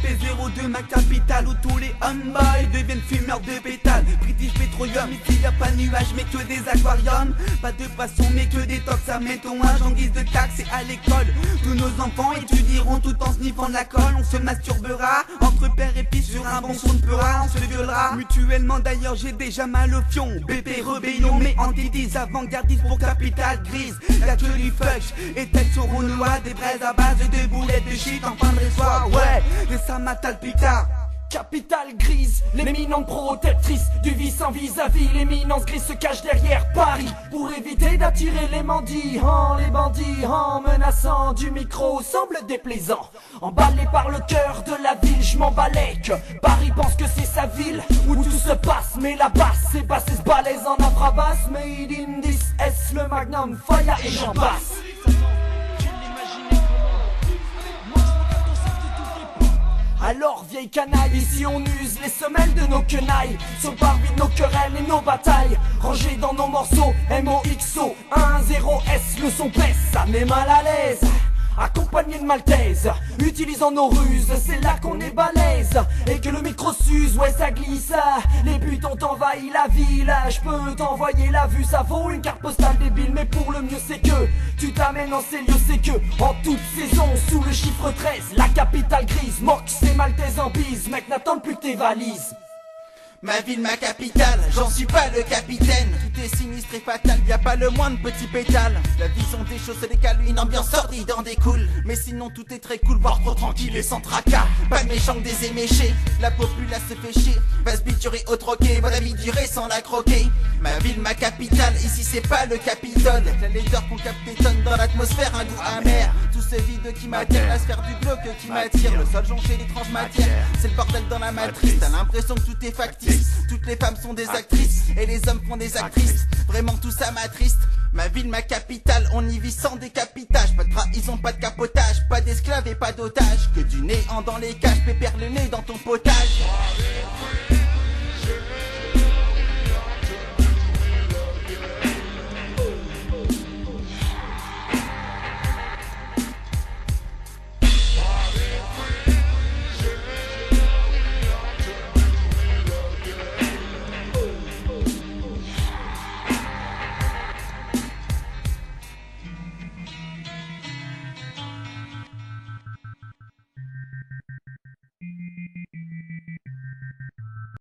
BP02, ma capitale, où tous les homeboys deviennent fumeurs de pétales. British Petroleum, ici y'a pas de nuages mais que des aquariums. Pas de poissons mais que des tox, ça met ton linge en guise de taxe. Et à l'école, tous nos enfants étudieront tout en sniffant de la colle. On se masturbera, entre père et fils sur un bon son de peura. On se violera, mutuellement d'ailleurs j'ai déjà mal au fion. BP rébellion, mais antithèse avant-gardiste pour capitale grise. Y'a que du fuck, et têtes sur noix, des braises à base de boulettes de shit en fin de soir. Ouais, et ça m'attale plus tard. Capitale grise, l'éminente protectrice du vice en vis-à-vis. L'éminence grise se cache derrière Paris pour éviter d'attirer les bandits. Les bandits en menaçant du micro semble déplaisant. Emballé par le cœur de la ville, je m'emballais que Paris pense que c'est sa ville où tout se passe. Mais la basse, c'est bassiste balèze en infrabasse. Made in this S, le magnum, fire et j'en passe. Alors vieille canaille, ici on use les semelles de nos quenailles. Sur le parvis de nos querelles et nos batailles, rangés dans nos morceaux, MOXO 10S, le son pèse, ça met mal à l'aise. Accompagné de maltaise, utilisant nos ruses, c'est là qu'on est balèze. Et que le micro s'use, ouais ça glisse. Les buts ont envahi la ville. Je peux t'envoyer la vue, ça vaut une carte postale débile. Mais pour le mieux c'est que tu t'amènes en ces lieux, c'est que en toute saison, sous le chiffre 13, la capitale grise, mox et maltaise en bise. Mec, n'attends plus que tes valises. Ma ville, ma capitale, j'en suis pas le capitaine. Tout est sinistre et fatal, y a pas le moindre petit pétale. La vision des choses se décale, une ambiance sordide en découle. Mais sinon tout est très cool, voire trop tranquille et sans tracas. Pas de méchants que des éméchés, la populace se fait chier. Va se biturer au troquet, voilà vie durée sans la croquer. Ma ville, ma capitale, ici c'est pas le Capitole. La laideur qu'on capte des tonnes dans l'atmosphère, un goût amer. Tout ce vide qui m'attire, la sphère du glauque qui m'attire. Le sol jonché les transmatières, c'est le bordel dans la matrice. T'as l'impression que tout est factice. Toutes les femmes sont des actrices et les hommes font des actrices. Vraiment tout ça m'attriste. Ma ville, ma capitale, on y vit sans décapitage. Pas de trahison, pas de capotage, pas d'esclaves et pas d'otages. Que du néant dans les cages, pépère le nez dans ton potage.